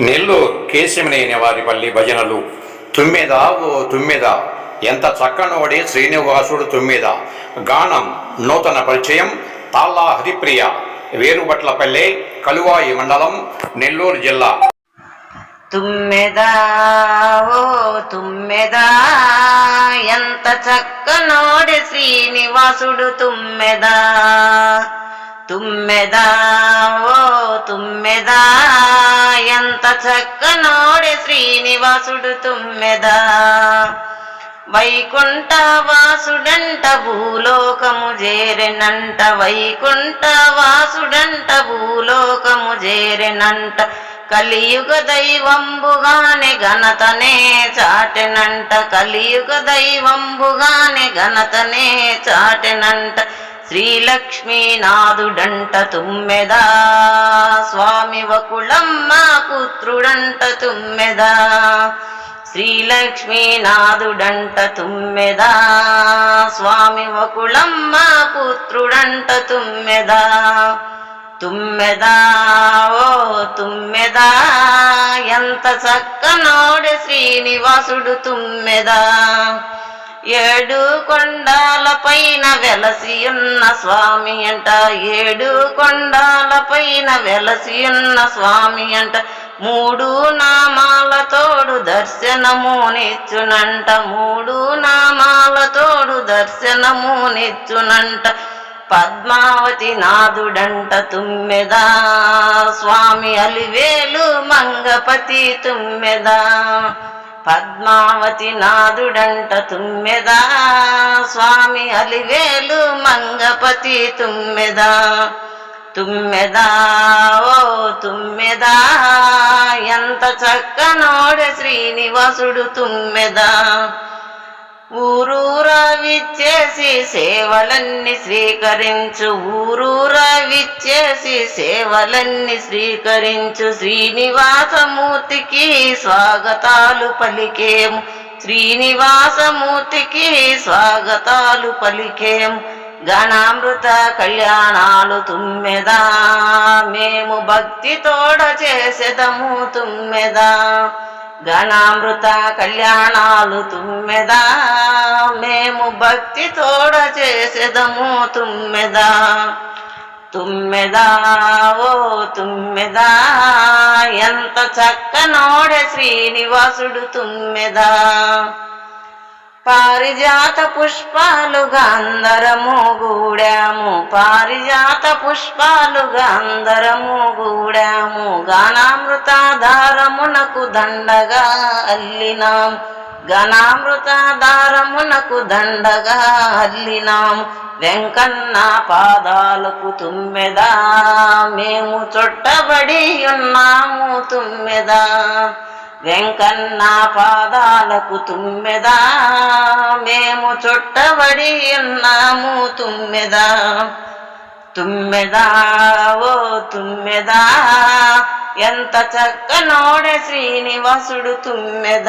నెల్లూరు కేశమనేని వారిపల్లి భజనలు. తుమ్మెద ఓ తుమ్మెద ఎంత చక్కనోడే శ్రీనివాసుడు తుమ్మెద. గానం నూతన పరిచయం తాళ్ళ హరిప్రియ, వేరుబట్లపల్లె, కలువాయి మండలం, నెల్లూరు జిల్లా. తుమ్మెద ఓ తుమ్మెద ఎంత చక్కనోడే శ్రీనివాసుడు తుమ్మెద. తుమ్మెద ఓ తుమ్మెద ఎంత చక్కనోడే శ్రీనివాసుడు తుమ్మెద. వైకుంఠవాసుడంట భూలోకము చేరెనంట, వైకుంఠవాసుడంట భూలోకము చేరెనంట. కలియుగ దైవంబుగానే ఘనతనే చాటెనంట, కలియుగ దైవంబుగానే ఘనతనే చాటెనంట. శ్రీలక్ష్మీనాథుడంట తుమ్మెద, స్వామి వకుళమ్మ పుత్రుడంట తుమ్మెద. శ్రీలక్ష్మీనాథుడంట తుమ్మెద, స్వామి వకుళమ్మ పుత్రుడంట తుమ్మెద. తుమ్మెద ఓ తుమ్మెద ఎంత చక్కనోడే శ్రీనివాసుడు తుమ్మెద. ఏడు కొండాల పైన వెలసియున్న స్వామి అంట, ఏడు కొండాల పైన వెలసియున్న స్వామి అంట. మూడు నామాలతోడు దర్శనమునిచ్చునంట, మూడు నామాలతోడు దర్శనమునిచ్చునంట. పద్మావతి నాథుడంట తుమ్మెద, స్వామి అలివేలు మంగపతి తుమ్మెద. పద్మావతి నాథుడంట తుమ్మెద, స్వామి అలివేలు మంగపతి తుమ్మెద. తుమ్మెద ఓ తుమ్మెద ఎంత చక్కనోడే శ్రీనివాసుడు తుమ్మెద. ఊరూరా విచ్చేసి సేవలన్నీ స్వీకరించు, ఊరూరా విచ్చేసి సేవలన్నీ స్వీకరించు. శ్రీనివాసమూర్తికి స్వాగతాలు పలికేము, శ్రీనివాసమూర్తికి స్వాగతాలు పలికేము. గణామృత కళ్యాణాలు తుమ్మెద, మేము భక్తి తోడ చేసేదము తుమ్మెద. గణామృత కళ్యాణాలు తుమ్మెద, మేము భక్తి తోడ చేసేదము తుమ్మెద. తుమ్మెద ఓ తుమ్మెద ఎంత చక్కనోడే శ్రీనివాసుడు తుమ్మెద. పారిజాత పుష్పాలుగా అందరము గూడాము, పారిజాత పుష్పాలుగా అందరము గూడాము. గానామృతాధారమునకు దండగా అల్లినాం, గానామృతాధారమునకు దండగా అల్లినాం. వెంకన్న పాదాలకు తుమ్మెద, మేము చుట్టబడి ఉన్నాము తుమ్మెద. వెంకన్న పాదాలకు తుమ్మెద, మేము చుట్టబడి ఉన్నాము తుమ్మెద. తుమ్మెద ఓ తుమ్మెద ఎంత చక్కనోడే శ్రీనివాసుడు తుమ్మెద.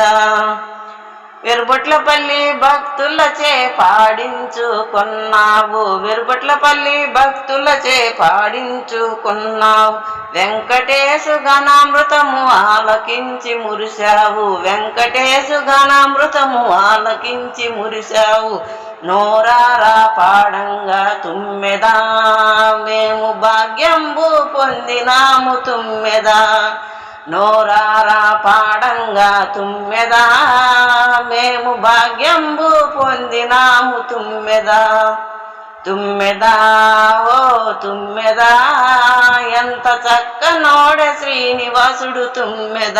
వెరుబట్లపల్లి భక్తులచే పాడించుకున్నావు, వెరుబట్లపల్లి భక్తులచే పాడించుకున్నావు. వెంకటేశు గణామృతము ఆలకించి మురిశావు, వెంకటేశు గణామృతము ఆలకించి మురిశావు. నోరారా పాడంగా తుమ్మెద, మేము భాగ్యంబు పొందినాము తుమ్మెద. నోరారా పాడంగా తుమ్మెద, మేము భాగ్యంబు పొందినాము తుమ్మెద. తుమ్మెద ఓ తుమ్మెద ఎంత చక్కనోడే శ్రీనివాసుడు తుమ్మెద.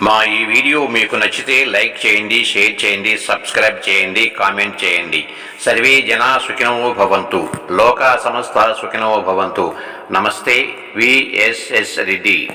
మా ఈ వీడియో మీకు నచ్చితే లైక్ చేయండి, షేర్ చేయండి, సబ్స్క్రైబ్ చేయండి, కామెంట్ చేయండి. సర్వే జనా సుఖినో భవంతు, లోకా సమస్త సుఖినో భవంతు. నమస్తే, విఎస్ఎస్ రెడ్డి.